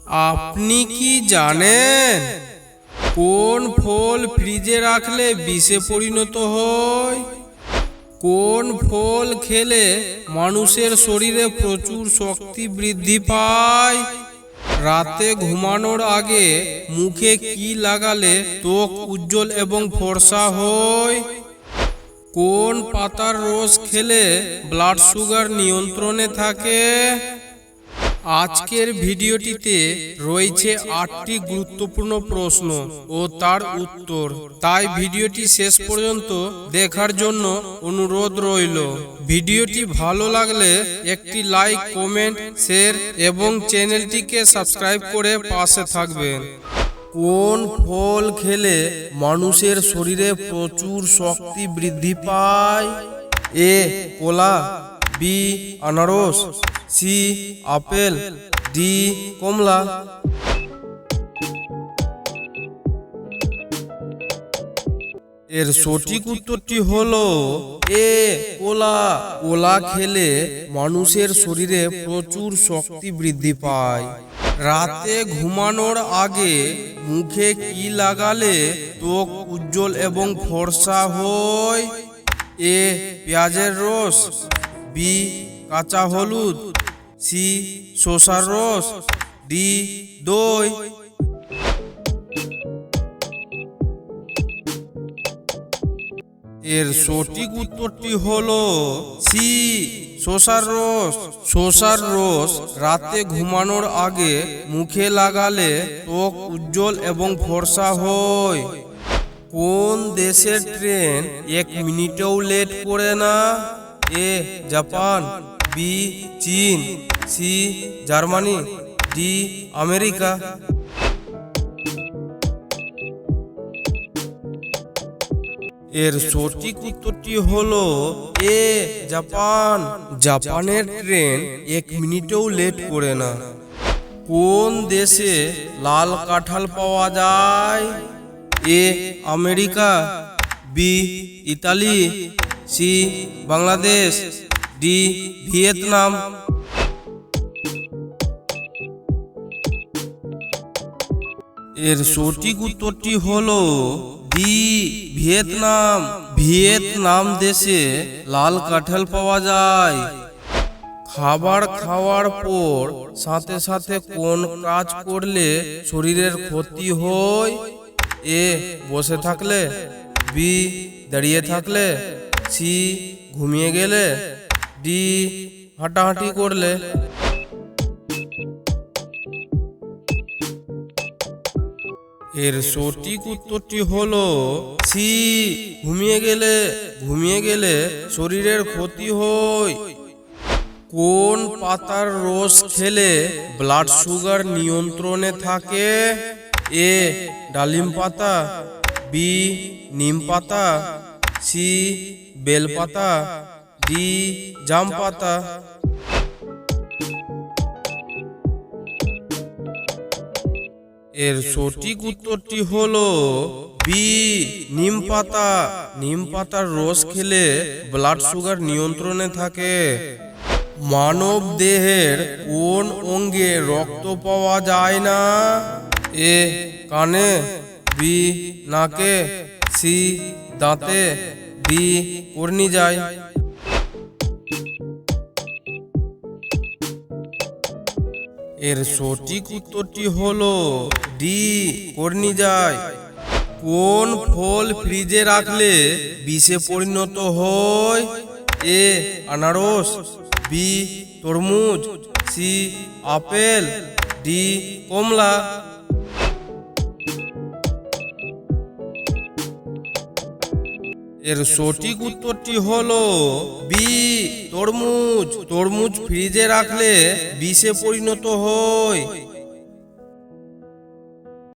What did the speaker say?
আপনি কি জানেন কোন ফল ফ্রিজে রাখলে বিষে পরিণত হয়? কোন ফল খেলে মানুষের শরীরে প্রচুর শক্তি বৃদ্ধি পায়? রাতে ঘুমানোর আগে মুখে কি লাগালে ত্বক উজ্জ্বল এবং ফর্সা হয়? কোন পাতার রস খেলে ব্লাড সুগার নিয়ন্ত্রণে থাকে? আজকের ভিডিওটিতে রয়েছে 8টি গুরুত্বপূর্ণ প্রশ্ন ও তার উত্তর, তাই ভিডিওটি শেষ পর্যন্ত দেখার জন্য অনুরোধ রইল। ভিডিওটি ভালো লাগলে একটি লাইক, কমেন্ট, শেয়ার এবং চ্যানেলটিকে সাবস্ক্রাইব করে পাশে থাকবেন। কোন ফল খেলে মানুষের শরীরে প্রচুর শক্তি বৃদ্ধি পায়? এ কলা, বি আনারস, সি আপেল, ডি কমলা। এর সঠিক উত্তরটি হলো এ কলা। কলা খেলে মানুষের শরীরে প্রচুর শক্তি বৃদ্ধি পায়। রাতে ঘুমানোর আগে মুখে কি লাগালে ত্বক উজ্জ্বল এবং ফর্সা হয়? এ পেঁয়াজের রস, বি কাঁচা হলুদ, সি শসার রস, ডি দই। এর সঠিক উত্তরটি হলো সি শসার রস। শসার রস রাতে ঘুমানোর আগে মুখে লাগালে ত্বক উজ্জ্বল এবং ফর্সা হয়। কোন দেশের ট্রেন 1 মিনিটও লেট করে না? এ জাপান, বি চীন, সি জার্মানি, ডি আমেরিকা। এর সঠিক উত্তরটি হলো এ জাপান। জাপানের ট্রেন 1 মিনিটও লেট করে না। কোন দেশে লাল কাঁঠাল পাওয়া যায়? A America, B Italy, C Bangladesh, D Vietnam. এর সঠিক উত্তরটি হলো ডি ভিয়েতনাম। ভিয়েতনাম দেশে লাল কাঁঠাল পাওয়া যায়। খাবার খাওয়ার পর সাথে সাথে কোন কাজ করলে শরীরের ক্ষতি হয়? এ বসে থাকলে, বি দাঁড়িয়ে থাকলে, সি ঘুমিয়ে গেলে, ডি হাঁটাহাঁটি করলে। এর সঠিক উত্তরটি হলো সি ঘুমিয়ে গেলে। ঘুমিয়ে গেলে শরীরের ক্ষতি হয়। কোন পাতার রস খেলে ব্লাড সুগার নিয়ন্ত্রণে থাকে? এ ডালিম পাতা, বি নিম পাতা, সি বেল পাতা, ডি জাম পাতা। এর সঠিক উত্তরটি হলো বি নিম পাতা। নিম পাতার রস খেলে ব্লাড সুগার নিয়ন্ত্রণে থাকে। মানব দেহের কোন অঙ্গে রক্ত পাওয়া যায় না? এ কানে, বি নাকে, সি দাঁতে, ডি কর্নিজায়। এর সঠিক উত্তরটি হলো ডি কর্নিজায়। কোন ফল ফ্রিজে রাখলে বিষে পরিণত হয়? এ আনারস, বি তরমুজ, সি আপেল, ডি কমলা। এর সঠিক উত্তরটি হলো বি তরমুজ। তরমুজ ফ্রিজে রাখলে বিষে পরিণত হয়।